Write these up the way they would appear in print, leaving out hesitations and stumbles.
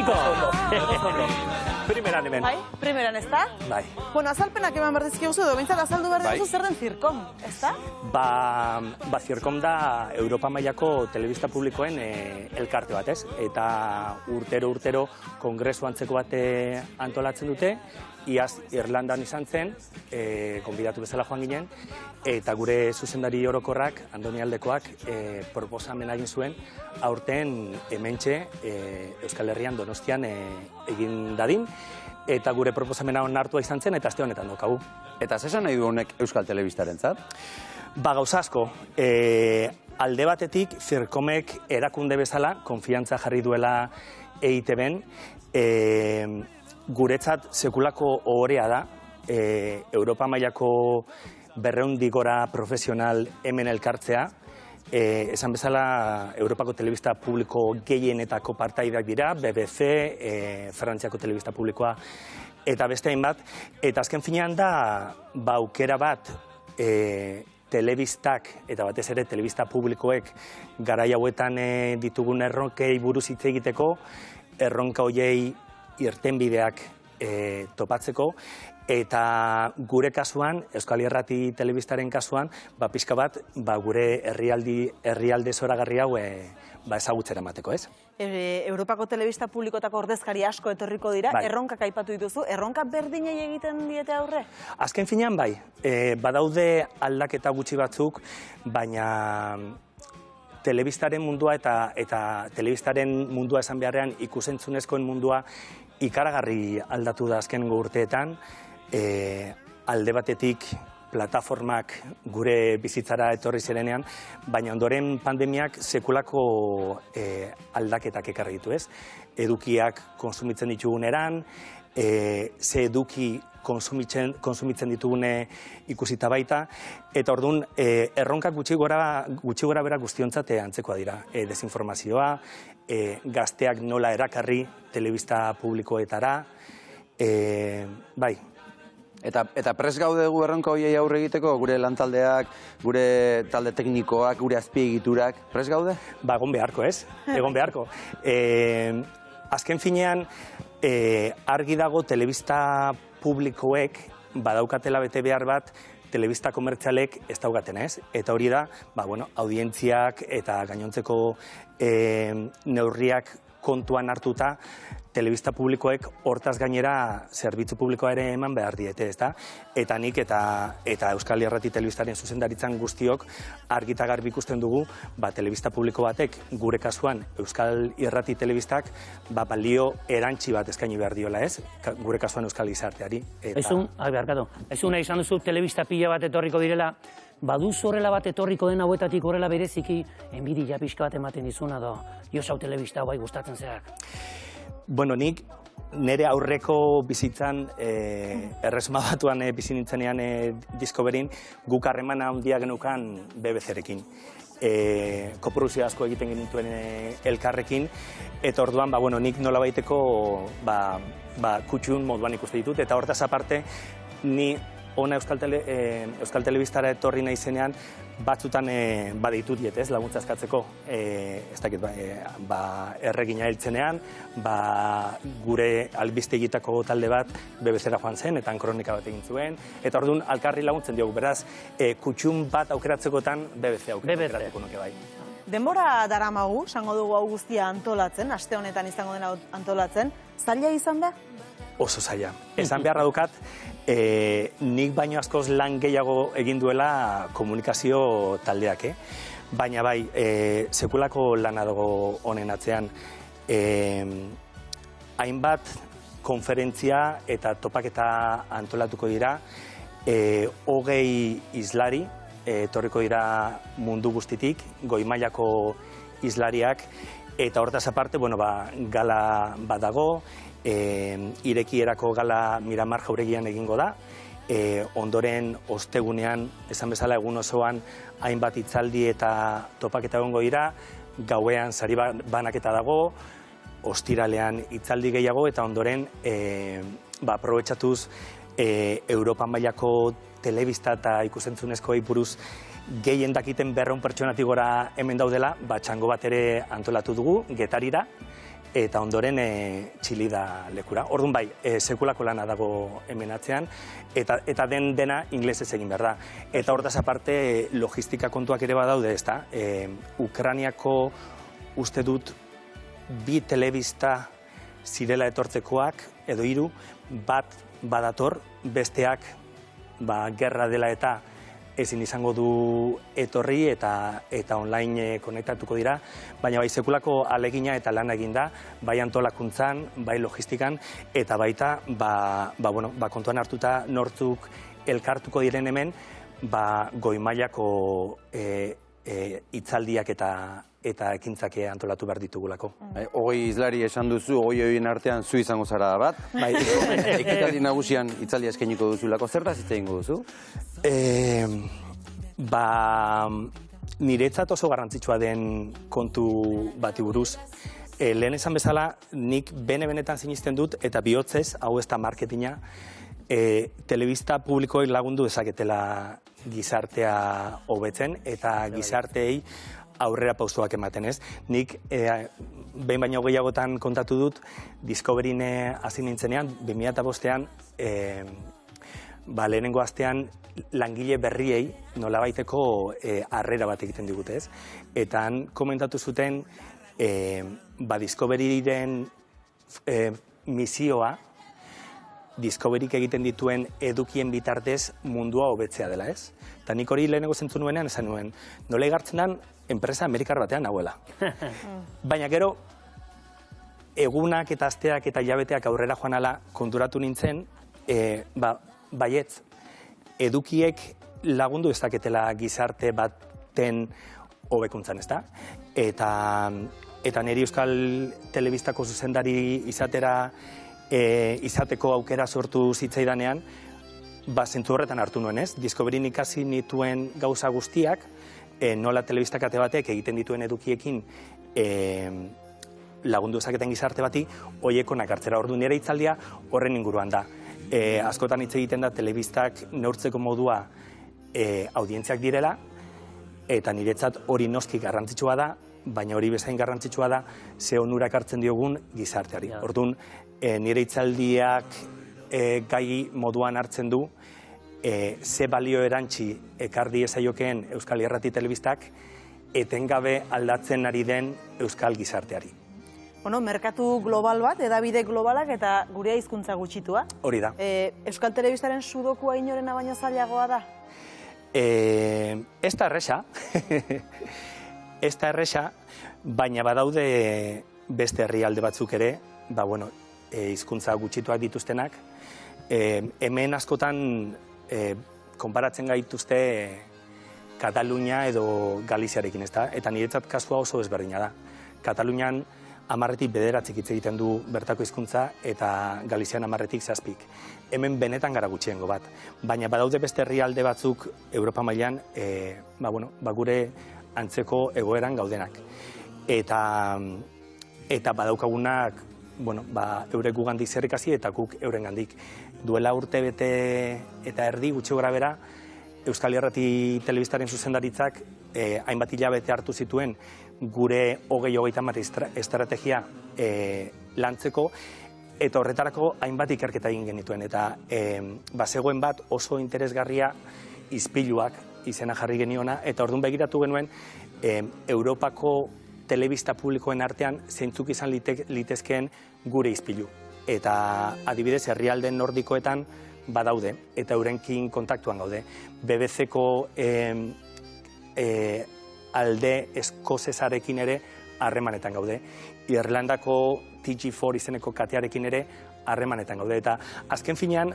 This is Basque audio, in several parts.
Kiko! Primeran hemen. Bai, primeran, ez da? Bai. Bueno, azalpenak eman berdizkigu edo bintzat azaldu behar duzu zer den Zirkom, ez da? Ba, Zirkom da Europa mailako telebista publikoen elkarte bat, ez? Eta urtero kongresu antzeko bat antolatzen dute, iaz Irlandan izan zen, gonbidatu bezala joan ginen, eta gure zuzendari orokorrak, Andoni Aldekoak, proposamen egin zuen, aurten hementxe Euskal Herrian Donostian egin dadin, eta gure proposamena onartua izan zen, eta aste honetan daukagu. Eta zesan nahi du honek Euskal Telebistarentzat? Ba, gauza asko. Alde batetik, Zirkomek erakunde bezala, konfiantza jarri duela EITB-en, guretzat sekulako ohorea da, Europa mailako 200 gora profesional hemen elkartzea, esan bezala Europako telebista publiko gehienetako partaideak dira, BBC, Frantziako telebista publikoa, eta beste hainbat, eta azken finean da, aukera bat, telebistak, eta batez ere telebista publikoek garai hauetan ditugun erronkei buruz hitz egiteko, erronka hoiei irtenbideak topatzeko, eta gure kasuan, Euskal Irrati telebistaren kasuan, pixka bat, gure herrialde zoragarri hau ezagutzera emateko, ez? Europako telebista publikotako ordezkari asko etorriko dira, erronkak aipatu dituzu, erronka berdinei egiten diete aurre? Azken finean bai, badaude aldaketa gutxi batzuk, baina telebistaren mundua eta telebistaren mundua esan beharrean ikusentzunezkoen mundua ikaragarri aldatu da azkenengo urteetan, alde batetik plataformak gure bizitzara etorri zirenean, baina ondoren pandemiak sekulako aldaketak ekarri ditu, ez? Edukiak konsumitzen dituguneran, ze eduki konsumitzen ditugune ikusita baita, eta orduan erronkak gutxi gora bera guztiontzat antzekoa dira. Desinformazioa, gazteak nola erakarri telebista publikoetara, bai. Eta pres gaude gu erronka horiei aurre egiteko, gure lantaldeak, gure talde teknikoak, gure azpiegiturak, pres gaude? Ba, egon beharko, ez? Egon beharko. Azken finean, argi dago telebista publikoek badaukatela bete behar bat telebista komertzialek ez daukaten, ez? Eta hori da, audientziak eta gainontzeko neurriak kontuan hartuta, telebista publikoek hortaz gainera zerbitzu publikoa ere eman behar diete, ezta? Eta nik eta Euskal Irrati telebistaren zuzendaritzan guztiok argita garbi ikusten dugu, telebista publiko batek gure kasuan Euskal Irrati telebistak balio erantzi bat eskaini behar diola, ez? Gure kasuan Euskal Gizarteari. Ezun, nahi izan duzu telebista pila bat etorriko direla, baduz horrela bat etorriko den hauetatik horrela bereziki enbidia pixka bat ematen dizuna da, Josau telebista bai gustatzen zeak. Bueno, nik nire aurreko bizitzan, Erresuma Batuan bizi nintzenean Discoveryn, guk harremana handia genukan BBC-rekin. Koprodukzio asko egiten genituen elkarrekin, eta orduan, nik nola baiteko kutxun moduan ikuste ditut, eta hortaz aparte, ni ona Euskal Telebistara etorri nahi zenean, batzutan baditut diet, ez, laguntza eskatzeko, ez dakit, erregina heltzenean, gure albistegitako talde bat BBC-ra joan zen, eta kronika bat egin zuen, eta orduan alkarri laguntzen diogu, beraz, kutxun bat aukeratzekotan BBC aukeratuko nuke bai. Denbora daramagu, sango dugu hau guztia antolatzen, aste honetan izango dena antolatzen, zaila izan da? Oso zaila. Esan beharra dukat, nik baino askoz lan gehiago egin duela komunikazio taldeak, baina bai, sekulako lana dago honen atzean, hainbat konferentzia eta topaketa antolatuko dira, 20 islari, etorriko dira mundu guztitik, goi mailako islariak, eta hortaz aparte, gala badago, irekierako gala Miramar Jauregian egingo da, ondoren ostegunean, esan bezala egun osoan, hainbat hitzaldi eta topaketa egongo dira, gauean sari banaketa dago, ostiralean hitzaldi gehiago, eta ondoren aprobetxatuz Europa mailako telebista eta ikusentzunezkoei buruz gehien dakiten 200 pertsonatik gora hemen daudela, txango bat ere antolatu dugu, Getarira, eta ondoren Txilida lekura. Orduan bai, sekulako lana dago hemen atzean, eta dena inglesez egin behar da. Eta hortaz aparte, logistika kontuak ere badaude, ez da? Ukraniako uste dut 2 telebista zirela etortzekoak, edo 3, bat badator, besteak gerra dela eta ezin izango du etorri eta online konektatuko dira, baina bai sekulako alegina eta lana egin da, bai antolakuntzan, bai logistikan, eta baita kontuan hartuta nortzuk elkartuko diren hemen, goi mailako hitzaldiak eta ekintzak antolatu behar ditugulako. 20 hizlari esan duzu, 20 horien artean zu izango zara bat. Ekitaldi nagusian hitzaldia eskainiko duzulako, zertaz hitz egingo duzu? Niretzat oso garrantzitsua den kontu bati buruz. Lehen esan bezala, nik benetan sinisten dut, eta bihotzez, hau ez da marketina, telebista publikoek lagundu dezaketela gizartea hobetzen, eta gizarteei aurrera pausoak ematen, ez? Nik behin baino gehiagotan kontatu dut, Discoveryn hasi nintzenean, 2005ean, lehenengo astean langile berriei nolabaiteko harrera bat egiten digute, ez? Eta han komentatu zuten Discoveryren misioa, Discoveryk egiten dituen edukien bitartez mundua hobetzea dela, ez? Eta nik hori lehenengo zentzu nuenean esan nuen, nola igartzen den enpresa amerikar batean nagoela. Baina gero, egunak eta asteak eta hilabeteak aurrera joan ala konturatu nintzen, baietz, edukiek lagundu ez daketela gizarte baten hobekuntzan, ez da? Eta niri Euskal Telebistako zuzendari izateko aukera sortu zitzaidanean, zentzu horretan hartu nuen, ez? Discoveryn ikasi nituen gauza guztiak, nola telebista kate batek egiten dituen edukiekin lagundu ezaketen gizarte bati, hoiekonak hartzera. Ordu nire hitzaldia horren inguruan da. Askotan hitz egiten da telebistak neurtzeko modua audientziak direla, eta niretzat hori noski garrantzitsua da, baina hori bezain garrantzitsua da ze onurak hartzen diogun gizarteari. Orduan, nire hitzaldiak gai moduan hartzen du, ze balio erantzi ekardi ezaiokeen Euskal Irrati Telebistak etengabe aldatzen ari den Euskal gizarteari. Merkatu global bat, hedabide globalak eta gure hizkuntza gutxitua. Hori da. Euskal Telebistaren sudokua inorena baino zailagoa da? Ez da erresa, baina badaude beste herrialde batzuk ere, hizkuntza gutxituak dituztenak, hemen askotan konparatzen gaituzte Katalunia edo Galiziarekin, ez da? Eta niretzat kasua oso ezberdina da. Katalunian 10-9 hitz egiten du bertako hizkuntza eta Galizian 10-7. Hemen benetan gara gutxiengo bat. Baina badaude beste herrialde batzuk Europa mailan gure antzeko egoeran gaudenak. Eta badaukagunak eurek gugandik zer ikasi eta guk eurengandik. Duela urte bete eta erdi gutxi gora bera, Euskal Irrati Telebistaren zuzendaritzak hainbat hilabete hartu zituen gure 2030 estrategia lantzeko, eta horretarako hainbat ikerketa egin genituen. Eta zegoen bat oso interesgarria izpiluak izena jarri geniona, eta orduan begiratu genuen Europako telebista publikoen artean zeintzuk izan litezkeen gure izpilu. Eta adibidez herrialde nordikoetan badaude, eta eurenkin kontaktuan gaude. BBC-ko alde eskozesarekin ere harremanetan gaude. Irlandako TG4 izeneko katearekin ere harremanetan gaude. Eta azken finean,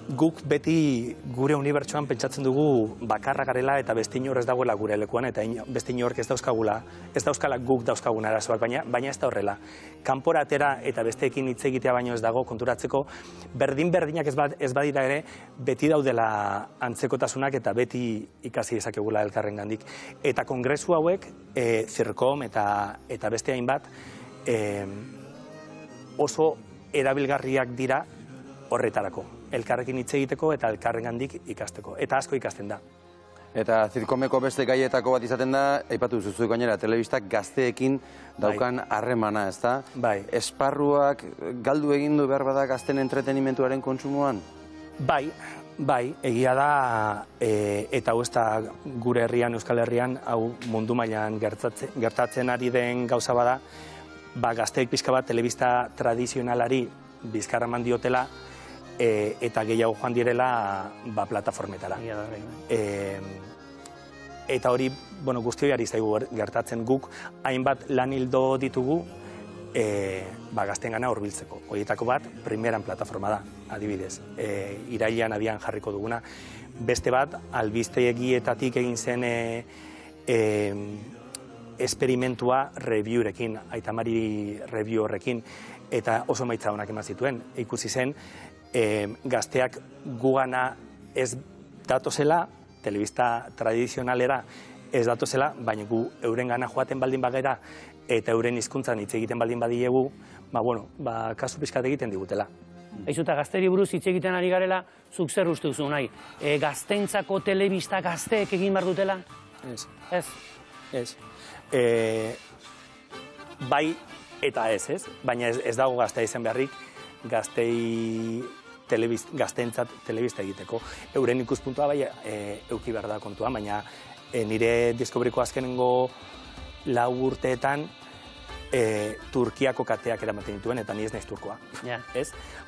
guk beti gure unibertsoan pentsatzen dugu bakarra garela eta beste inor ez dagoela gure lekuan, eta beste inork ez dauzkala guk dauzkagun arazoak, baina ez da horrela. Kanpora atera eta besteekin hitz egitea baino ez dago konturatzeko, berdin-berdinak ez badira ere, beti daudela antzekotasunak eta beti ikasi dezakegula elkarrengandik. Eta kongresu hauek, Zirkom eta beste hainbat, oso erabilgarriak dira horretarako. Elkarrekin hitz egiteko eta elkarrengandik ikasteko. Eta asko ikasten da. Eta zirkomeko beste gaietako bat izaten da, aipatu duzu gainera, telebistak gazteekin daukan harremana, ezta? Bai. Esparruak galdu egin du behar bada gazten entretenimentuaren kontsumoan? Bai, egia da, eta hau ez da gure herrian, Euskal Herrian, hau mundu mailan gertatzen ari den gauza bada, gazteek pixka bat telebista tradizionalari bizkarra eman diotela, eta gehiago joan direla plataformetara. Eta hori, guztioi ari zaigu gertatzen guk, hainbat lan hildo ditugu gazteengana hurbiltzeko. Horietako bat, primeran plataforma da, adibidez. Irailean abian jarriko duguna. Beste bat, albistegietatik egin zen esperimentua reviewrekin, Aitamari review horrekin, eta oso maitza honak eman zituen. Ikusi zen, gazteak gugana ez datozela, telebista tradizionalera ez datozela, baina gu euren gana joaten baldin bagera eta euren hizkuntzan hitz egiten baldin badiegu, kasu pixkat egiten digutela. Aizuta, gazteri buruz hitz egiten ari garela, zuk zer uste duzu nahi? Gaztentzako telebista gazteek egin behar dutela? Ez. Bai eta ez, baina ez dago gaztea izan beharrik, gazteentzat telebista egiteko. Euren ikuspuntua bai euki behar da kontua, baina nire diskobriko azkenengo 4 urteetan Turkiako kateak eramaten dituen, eta ni ez naiz turkoa.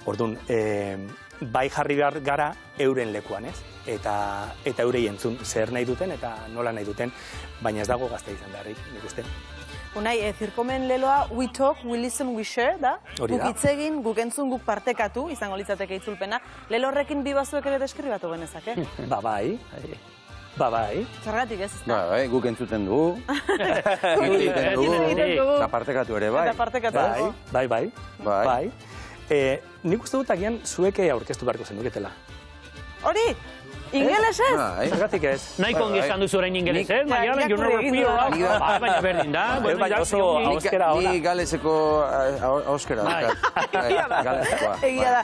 Orduan, bai jarri behar gara euren lekuan, eta eurei entzun zer nahi duten eta nola nahi duten, baina ez dago gaztea izan beharrik, nik uste. Unai, zirkomen leloa We Talk, We Listen, We Share, da? Hori da. Guk hitz egin, guk entzun, guk partekatu, izango litzateke itzulpena. Lelo horrekin bi bazuek ere deskribatu genezake? Bai. Zergatik ez, da? Bai, guk entzuten dugu. Eta partekatu ere, bai. Eta partekatu. Bai. Nik uste dut agian zuek aurkeztu beharko zenuketela. Hori? Ingelesez? Zergatik ez. Nahiko ongi esan duzu orain ingelesez, baina berdin da. Baina oso auskera ona. Ni galeseko auskera. Egia da.